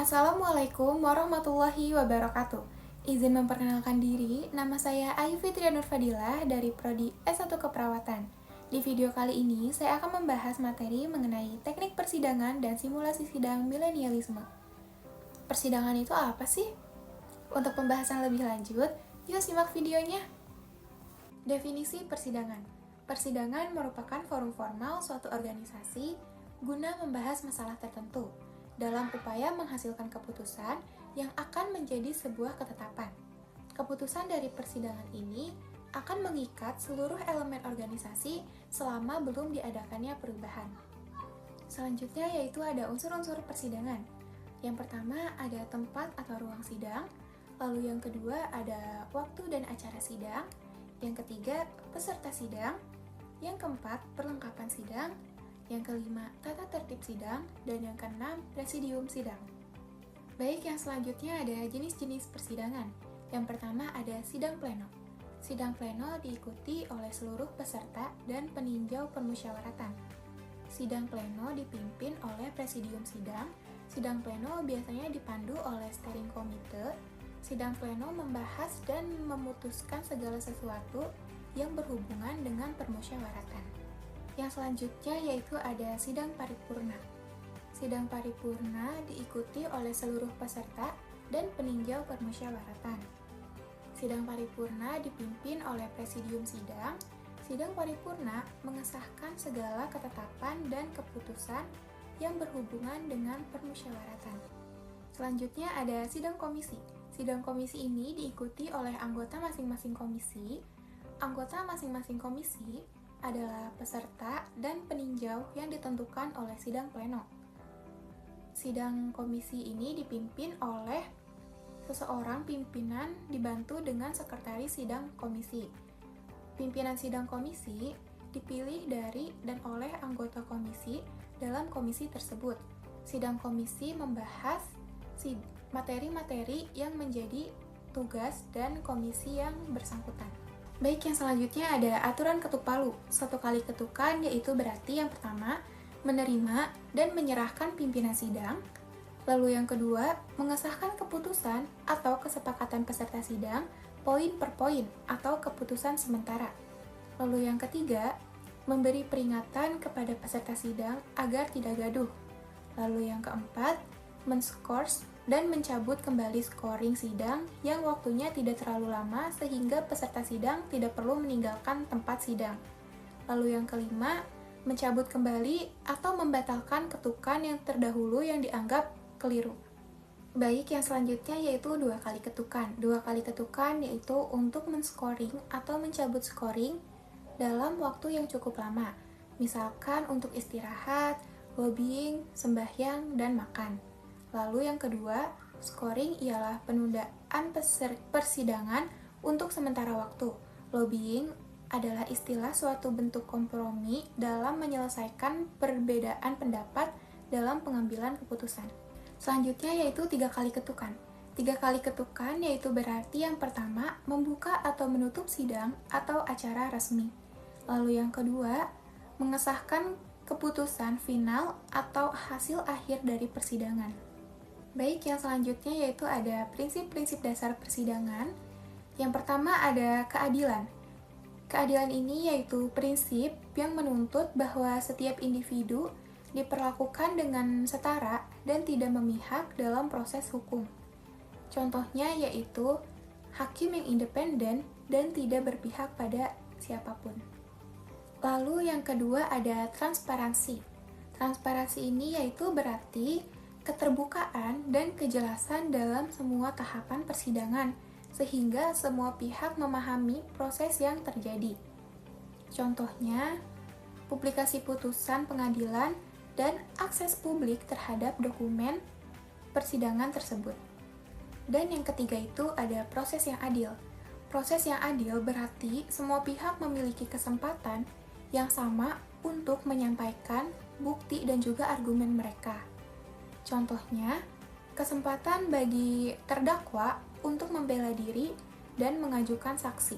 Assalamualaikum warahmatullahi wabarakatuh. Izin memperkenalkan diri, nama saya Ayu Fitria Nurfadilah dari Prodi S1 Keperawatan. Di video kali ini, saya akan membahas materi mengenai teknik persidangan dan simulasi sidang milenialisme. Persidangan itu apa sih? Untuk pembahasan lebih lanjut, yuk simak videonya. Definisi persidangan. Persidangan merupakan forum formal suatu organisasi guna membahas masalah tertentu dalam upaya menghasilkan keputusan yang akan menjadi sebuah ketetapan. Keputusan dari persidangan ini akan mengikat seluruh elemen organisasi selama belum diadakannya perubahan. Selanjutnya yaitu ada unsur-unsur persidangan. Yang pertama ada tempat atau ruang sidang, lalu yang kedua ada waktu dan acara sidang, yang ketiga peserta sidang, yang keempat perlengkapan sidang, yang kelima, tata tertib sidang, dan yang keenam, presidium sidang. Baik, yang selanjutnya ada jenis-jenis persidangan. Yang pertama ada sidang pleno. Sidang pleno diikuti oleh seluruh peserta dan peninjau permusyawaratan. Sidang pleno dipimpin oleh presidium sidang. Sidang pleno biasanya dipandu oleh steering komite. Sidang pleno membahas dan memutuskan segala sesuatu yang berhubungan dengan permusyawaratan. Yang selanjutnya yaitu ada sidang paripurna. Sidang paripurna diikuti oleh seluruh peserta dan peninjau permusyawaratan. Sidang paripurna dipimpin oleh presidium sidang. Sidang paripurna mengesahkan segala ketetapan dan keputusan yang berhubungan dengan permusyawaratan. Selanjutnya ada sidang komisi. Sidang komisi ini diikuti oleh anggota masing-masing komisi. Anggota masing-masing komisi adalah peserta dan peninjau yang ditentukan oleh sidang pleno. Sidang komisi ini dipimpin oleh seseorang pimpinan dibantu dengan sekretaris sidang komisi. Pimpinan sidang komisi dipilih dari dan oleh anggota komisi dalam komisi tersebut. Sidang komisi membahas materi-materi yang menjadi tugas dan komisi yang bersangkutan. Baik, yang selanjutnya ada aturan ketuk palu. Satu kali ketukan yaitu berarti yang pertama, menerima dan menyerahkan pimpinan sidang. Lalu yang kedua, mengesahkan keputusan atau kesepakatan peserta sidang poin per poin atau keputusan sementara. Lalu yang ketiga, memberi peringatan kepada peserta sidang agar tidak gaduh. Lalu yang keempat, men-scores dan mencabut kembali scoring sidang yang waktunya tidak terlalu lama sehingga peserta sidang tidak perlu meninggalkan tempat sidang. Lalu yang kelima, mencabut kembali atau membatalkan ketukan yang terdahulu yang dianggap keliru. Baik, yang selanjutnya yaitu dua kali ketukan. Dua kali ketukan yaitu untuk men-scoring atau mencabut scoring dalam waktu yang cukup lama. Misalkan untuk istirahat, lobbying, sembahyang, dan makan. Lalu yang kedua, scoring ialah penundaan persidangan untuk sementara waktu. Lobbying adalah istilah suatu bentuk kompromi dalam menyelesaikan perbedaan pendapat dalam pengambilan keputusan. Selanjutnya yaitu 3 kali ketukan. 3 kali ketukan yaitu berarti yang pertama, membuka atau menutup sidang atau acara resmi. Lalu yang kedua, mengesahkan keputusan final atau hasil akhir dari persidangan. Baik, yang selanjutnya yaitu ada prinsip-prinsip dasar persidangan. Yang pertama ada keadilan. Keadilan ini yaitu prinsip yang menuntut bahwa setiap individu diperlakukan dengan setara dan tidak memihak dalam proses hukum. Contohnya yaitu hakim yang independen dan tidak berpihak pada siapapun. Lalu yang kedua ada transparansi. Transparansi ini yaitu berarti keterbukaan dan kejelasan dalam semua tahapan persidangan, sehingga semua pihak memahami proses yang terjadi. Contohnya, publikasi putusan pengadilan dan akses publik terhadap dokumen persidangan tersebut. Dan yang ketiga itu ada proses yang adil. Proses yang adil berarti semua pihak memiliki kesempatan yang sama untuk menyampaikan bukti dan juga argumen mereka. Contohnya, kesempatan bagi terdakwa untuk membela diri dan mengajukan saksi.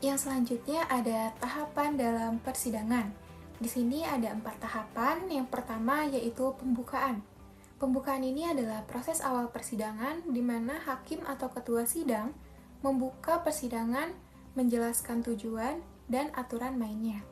Yang selanjutnya ada tahapan dalam persidangan. Di sini ada 4 tahapan. Yang pertama yaitu pembukaan. Pembukaan ini adalah proses awal persidangan di mana hakim atau ketua sidang membuka persidangan, menjelaskan tujuan, dan aturan mainnya.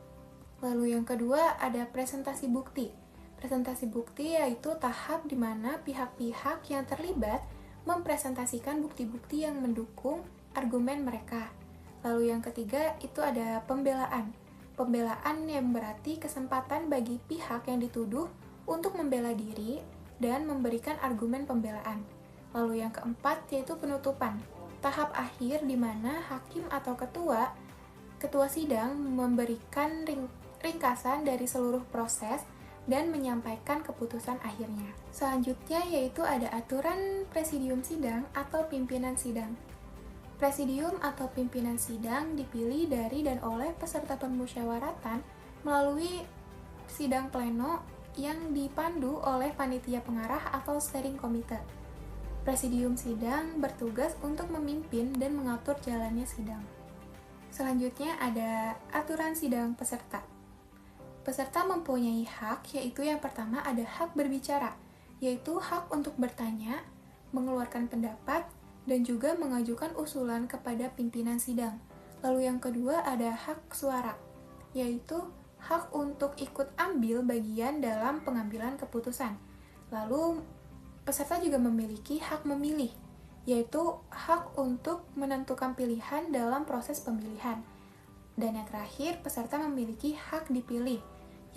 Lalu yang kedua ada presentasi bukti. Presentasi bukti yaitu tahap di mana pihak-pihak yang terlibat mempresentasikan bukti-bukti yang mendukung argumen mereka. Lalu yang ketiga itu ada pembelaan. Pembelaan yang berarti kesempatan bagi pihak yang dituduh untuk membela diri dan memberikan argumen pembelaan. Lalu yang keempat yaitu penutupan. Tahap akhir di mana hakim atau ketua sidang memberikan ringkasan dari seluruh proses dan menyampaikan keputusan akhirnya. Selanjutnya yaitu ada aturan presidium sidang atau pimpinan sidang. Presidium atau pimpinan sidang dipilih dari dan oleh peserta permusyawaratan melalui sidang pleno yang dipandu oleh panitia pengarah atau steering committee. Presidium sidang bertugas untuk memimpin dan mengatur jalannya sidang. Selanjutnya ada aturan sidang peserta. Peserta mempunyai hak, yaitu yang pertama ada hak berbicara, yaitu hak untuk bertanya, mengeluarkan pendapat, dan juga mengajukan usulan kepada pimpinan sidang. Lalu yang kedua ada hak suara, yaitu hak untuk ikut ambil bagian dalam pengambilan keputusan. Lalu, peserta juga memiliki hak memilih, yaitu hak untuk menentukan pilihan dalam proses pemilihan. Dan yang terakhir, peserta memiliki hak dipilih,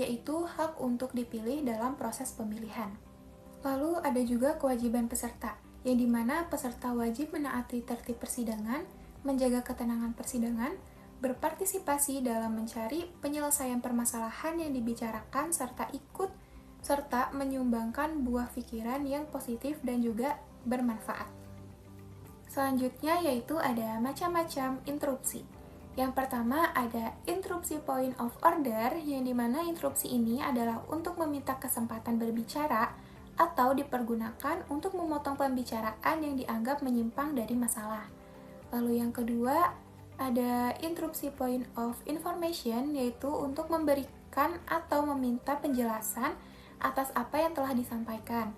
yaitu hak untuk dipilih dalam proses pemilihan. Lalu, ada juga kewajiban peserta, yang dimana peserta wajib menaati tertib persidangan, menjaga ketenangan persidangan, berpartisipasi dalam mencari penyelesaian permasalahan yang dibicarakan serta menyumbangkan buah pikiran yang positif dan juga bermanfaat. Selanjutnya yaitu ada macam-macam interupsi. Yang pertama ada interupsi point of order, yang dimana interupsi ini adalah untuk meminta kesempatan berbicara atau dipergunakan untuk memotong pembicaraan yang dianggap menyimpang dari masalah. Lalu yang kedua ada interupsi point of information, yaitu untuk memberikan atau meminta penjelasan atas apa yang telah disampaikan.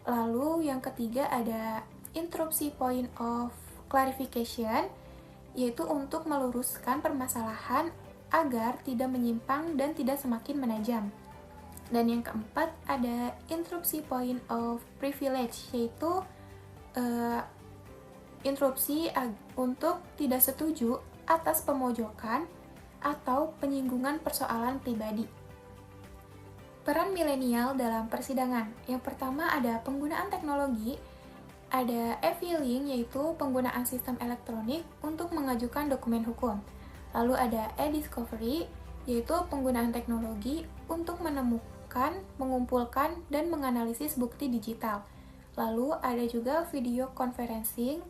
Lalu yang ketiga ada interupsi point of clarification, yaitu untuk meluruskan permasalahan agar tidak menyimpang dan tidak semakin menajam. Dan yang keempat ada interupsi point of privilege, yaitu interupsi untuk tidak setuju atas pemojokan atau penyinggungan persoalan pribadi. Peran milenial dalam persidangan. Yang pertama ada penggunaan teknologi, ada e-filing yaitu penggunaan sistem elektronik untuk mengajukan dokumen hukum. Lalu ada e-discovery yaitu penggunaan teknologi untuk menemukan, mengumpulkan, dan menganalisis bukti digital. Lalu ada juga video conferencing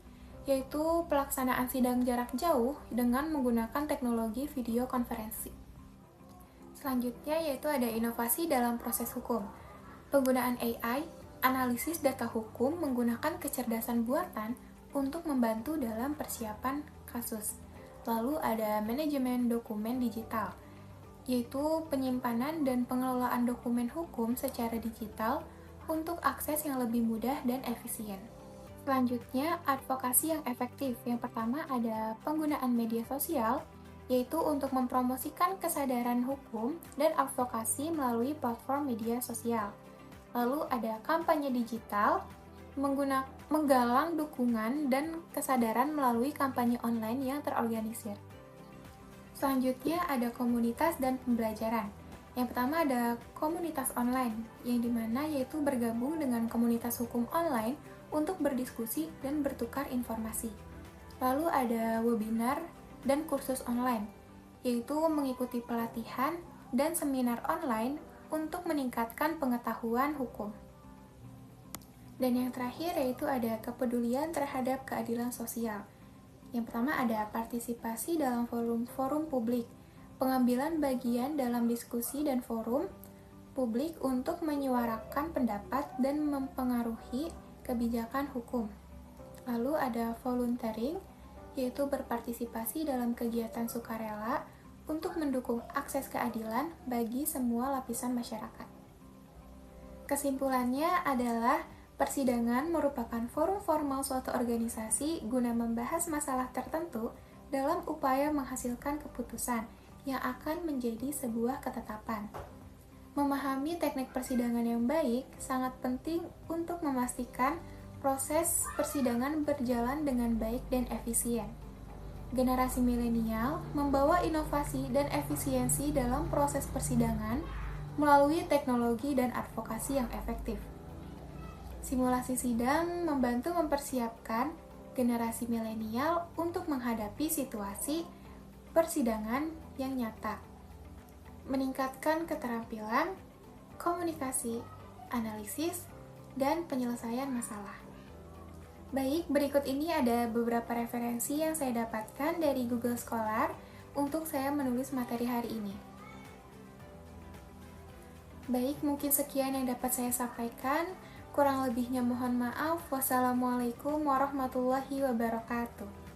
yaitu pelaksanaan sidang jarak jauh dengan menggunakan teknologi video konferensi. Selanjutnya yaitu ada inovasi dalam proses hukum. Penggunaan AI, analisis data hukum menggunakan kecerdasan buatan untuk membantu dalam persiapan kasus. Lalu ada manajemen dokumen digital, yaitu penyimpanan dan pengelolaan dokumen hukum secara digital untuk akses yang lebih mudah dan efisien. Selanjutnya, advokasi yang efektif. Yang pertama ada penggunaan media sosial, yaitu untuk mempromosikan kesadaran hukum dan advokasi melalui platform media sosial. Lalu ada kampanye digital, menggalang dukungan dan kesadaran melalui kampanye online yang terorganisir. Selanjutnya ada komunitas dan pembelajaran. Yang pertama ada komunitas online, yang dimana yaitu bergabung dengan komunitas hukum online untuk berdiskusi dan bertukar informasi. Lalu ada webinar dan kursus online, yaitu mengikuti pelatihan dan seminar online untuk meningkatkan pengetahuan hukum. Dan yang terakhir yaitu ada kepedulian terhadap keadilan sosial. Yang pertama ada partisipasi dalam forum publik, pengambilan bagian dalam diskusi dan forum publik untuk menyuarakan pendapat dan mempengaruhi kebijakan hukum. Lalu ada volunteering, yaitu berpartisipasi dalam kegiatan sukarela untuk mendukung akses keadilan bagi semua lapisan masyarakat. Kesimpulannya adalah persidangan merupakan forum formal suatu organisasi guna membahas masalah tertentu dalam upaya menghasilkan keputusan yang akan menjadi sebuah ketetapan. Memahami teknik persidangan yang baik sangat penting untuk memastikan proses persidangan berjalan dengan baik dan efisien. Generasi milenial membawa inovasi dan efisiensi dalam proses persidangan melalui teknologi dan advokasi yang efektif. Simulasi sidang membantu mempersiapkan generasi milenial untuk menghadapi situasi persidangan yang nyata, meningkatkan keterampilan, komunikasi, analisis, dan penyelesaian masalah. Baik, berikut ini ada beberapa referensi yang saya dapatkan dari Google Scholar untuk saya menulis materi hari ini. Baik, mungkin sekian yang dapat saya sampaikan. Kurang lebihnya mohon maaf. Wassalamualaikum warahmatullahi wabarakatuh.